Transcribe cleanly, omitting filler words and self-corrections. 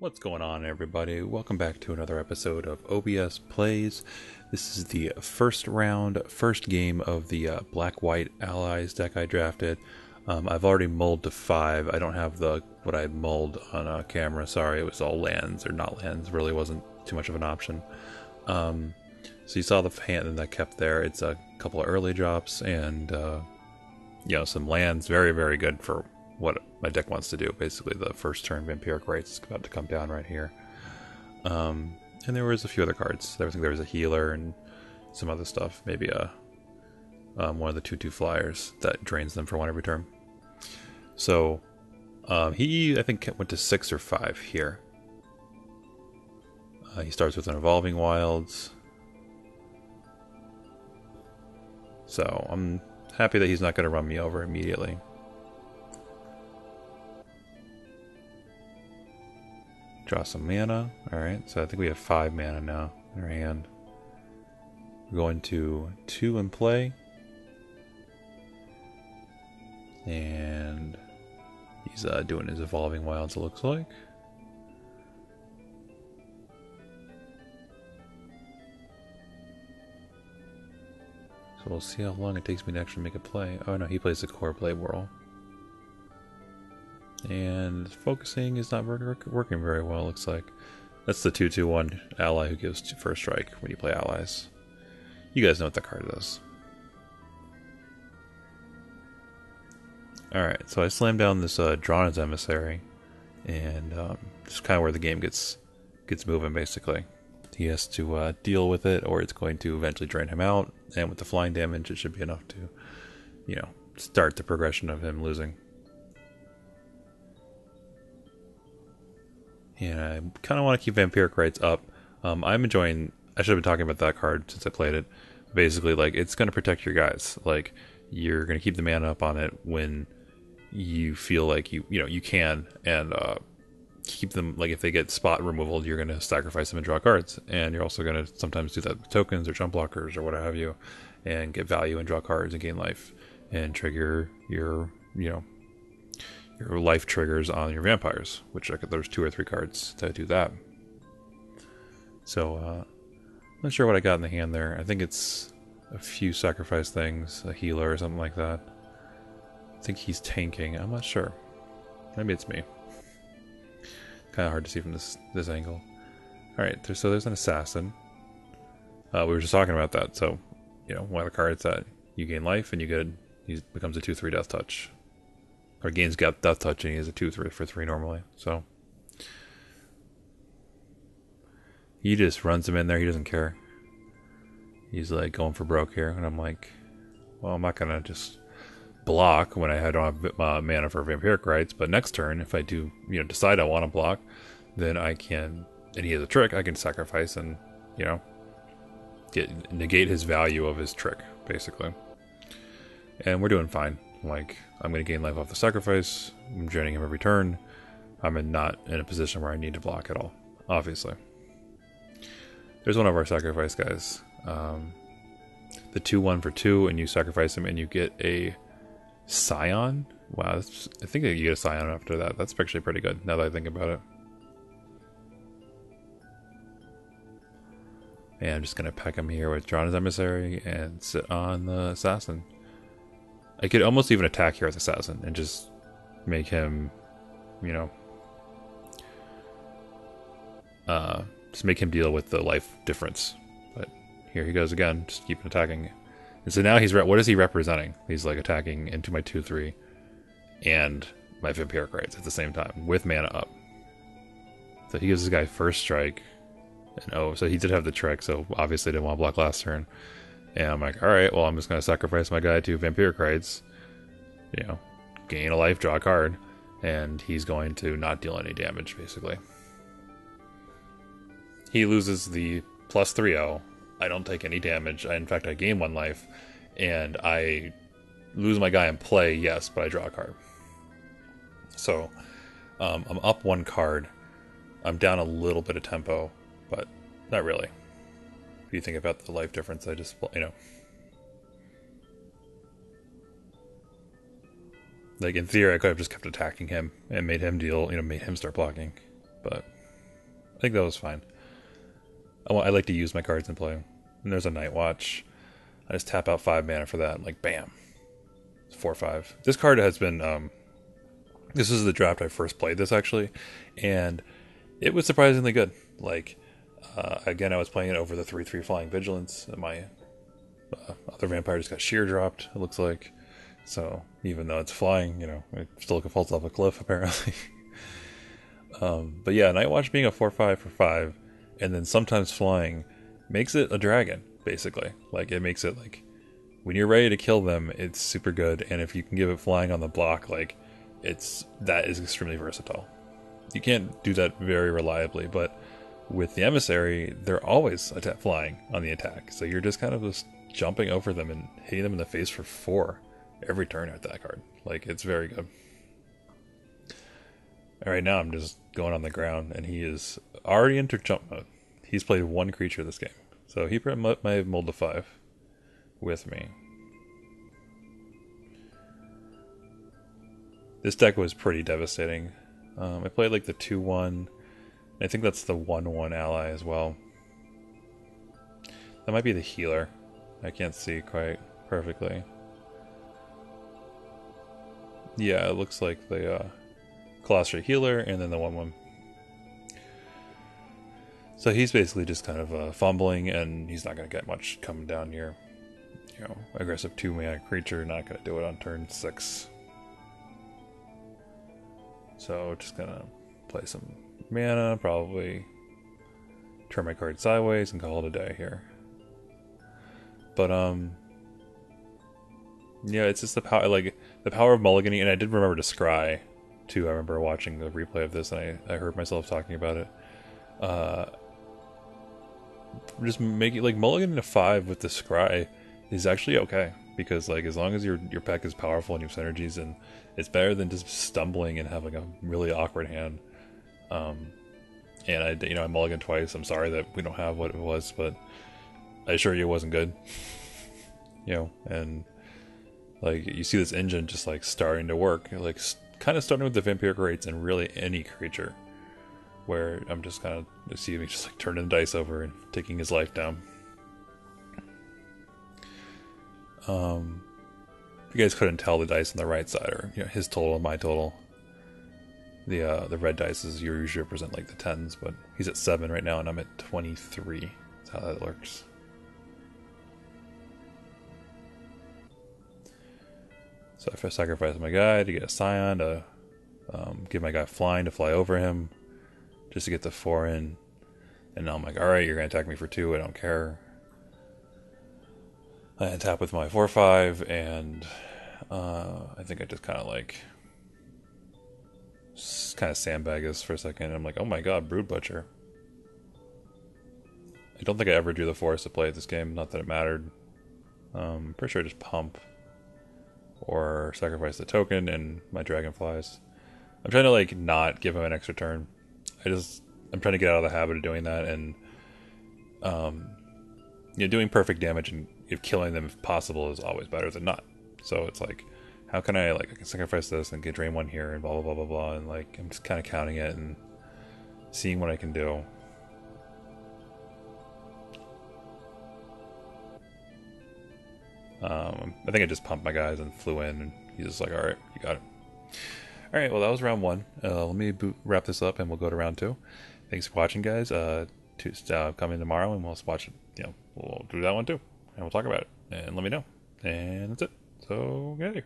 What's going on, everybody? Welcome back to another episode of OBS Plays. This is the first round, first game of the Black-White Allies deck I drafted. I've already mulled to 5. I don't have what I mulled on camera. Sorry, it was all lands or not lands. Really wasn't too much of an option. So you saw the hand that I kept there. It's a couple of early drops and some lands. Very, very good for what my deck wants to do. Basically, the first turn vampiric rites is about to come down right here. And there was a few other cards. I think there was a healer and some other stuff. Maybe one of the 2/2 flyers that drains them for one every turn. So he, I think, went to 6 or 5 here. He starts with an Evolving Wilds. So I'm happy that he's not going to run me over immediately. Draw some mana. Alright, so I think we have 5 mana now in our hand. We're going to 2 in play. And he's doing his Evolving Wilds, it looks like. So we'll see how long it takes me to actually make a play. Oh no, he plays the core play whirl. And focusing is not working very well, looks like. That's the 2/2/1 ally who gives first strike when you play allies. You guys know what the card does. Alright, so I slammed down this Drana's Emissary, and just kind of where the game gets moving, basically. He has to deal with it, or it's going to eventually drain him out, and with the flying damage, it should be enough to, start the progression of him losing. And I kind of want to keep Vampiric Rites up. I'm enjoying... I should have been talking about that card since I played it. Basically, like, it's going to protect your guys. Like, you're going to keep the mana up on it when you feel like you can, and keep them... Like, if they get spot removal, you're going to sacrifice them and draw cards. And you're also going to sometimes do that with tokens or jump blockers or what have you, and get value and draw cards and gain life. And trigger your life triggers on your vampires, which there's 2 or 3 cards to do that. So, I'm not sure what I got in the hand there. I think it's a few sacrifice things, a healer or something like that. I think he's tanking. I'm not sure. Maybe it's me. Kind of hard to see from this angle. Alright, so there's an assassin. We were just talking about that. So, one of the cards that you gain life and he becomes a 2/3 death touch. Or gains death touch, and he has a 2/3 for 3 normally. So he just runs him in there. He doesn't care. He's like going for broke here, and I'm like, well, I'm not gonna just block when I don't have mana for Vampiric Rites. But next turn, if I do, decide I want to block, then I can. And he has a trick. I can sacrifice and negate his value of his trick, basically. And we're doing fine. Like, I'm going to gain life off the sacrifice. I'm draining him every turn. I'm not in a position where I need to block at all, obviously. There's one of our sacrifice guys. The 2/1 for 2, and you sacrifice him and you get a Scion. Wow, I think you get a Scion after that. That's actually pretty good, now that I think about it. And I'm just going to pack him here with Drana's Emissary and sit on the Assassin. I could almost even attack here with Assassin and just make him, just make him deal with the life difference. But here he goes again, just keep attacking. And so now what is he representing? He's like attacking into my 2/3 and my Vampiric Rites at the same time with mana up. So he gives this guy first strike. And so he did have the trick, so obviously didn't want to block last turn. And I'm like, alright, well, I'm just going to sacrifice my guy to Vampiric Rites. Gain a life, draw a card. And he's going to not deal any damage, basically. He loses the plus 3/0. I don't take any damage. In fact, I gain 1 life. And I lose my guy in play, yes, but I draw a card. So, I'm up 1 card. I'm down a little bit of tempo, but not really. If you think about the life difference, I just, Like, in theory, I could have just kept attacking him and made him deal, made him start blocking. But I think that was fine. I like to use my cards in play. And there's a Night Watch. I just tap out 5 mana for that. I'm like, bam. It's 4/5. This card has been... this is the draft I first played this, actually. And it was surprisingly good. Like, again, I was playing it over the 3/3 Flying Vigilance. And my other vampire just got sheer dropped, it looks like. So, even though it's flying, it still falls off a cliff, apparently. But yeah, Night Watch being a 4/5 for 5, and then sometimes flying, makes it a dragon, basically. Like, it makes it, like, when you're ready to kill them, it's super good, and if you can give it flying on the block, like, that is extremely versatile. You can't do that very reliably, but with the Emissary, they're always flying on the attack, so you're just kind of just jumping over them and hitting them in the face for 4 every turn with that card. Like, it's very good. Right now I'm just going on the ground, and he is already into jump mode. He's played 1 creature this game, so he might have mulled the 5 with me. This deck was pretty devastating. I played like the 2/1. I think that's the 1/1 ally as well. That might be the healer. I can't see quite perfectly. Yeah, it looks like the Colossal Healer and then the 1/1. So he's basically just kind of fumbling, and he's not going to get much coming down here. Aggressive 2-mana creature, not going to do it on turn 6. So just going to play some mana, probably turn my card sideways and call it a day here. But yeah, it's just the power, like the power of mulliganing. And I did remember to scry too. I remember watching the replay of this, and I heard myself talking about it. Just make it like mulliganing to 5 with the scry is actually okay, because like as long as your pack is powerful and you have synergies, and it's better than just stumbling and having a really awkward hand. And I mulliganed twice. I'm sorry that we don't have what it was, but I assure you it wasn't good. And like you see this engine just like starting to work, like kind of starting with the vampiric rites and really any creature, where I'm just kind of see me just like turning the dice over and taking his life down. If you guys couldn't tell the dice on the right side, or his total and my total, the red dice usually represent like the 10s, but he's at 7 right now and I'm at 23. That's how that works. So if I sacrifice my guy to get a Scion, to give my guy flying to fly over him, just to get the 4 in, and now I'm like, alright, you're going to attack me for 2, I don't care. I tap with my 4/5, and I think I just kind of like sandbag this for a second, and I'm like, oh my god, Brood Butcher. I don't think I ever drew the forest to play this game, not that it mattered. I'm pretty sure I just pump or sacrifice the token and my dragonflies. I'm trying to like not give him an extra turn. I'm trying to get out of the habit of doing that, and doing perfect damage and if killing them if possible is always better than not. So it's like, how can I can sacrifice this and get drain 1 here and blah blah blah blah blah, and like I'm just kind of counting it and seeing what I can do. I think I just pumped my guys and flew in, and he's just like, alright, you got it. Alright, well that was round 1. Let me wrap this up and we'll go to round 2. Thanks for watching, guys. Come in tomorrow and we'll watch it. We'll do that one too, and we'll talk about it, and let me know. And that's it. So, get out of here.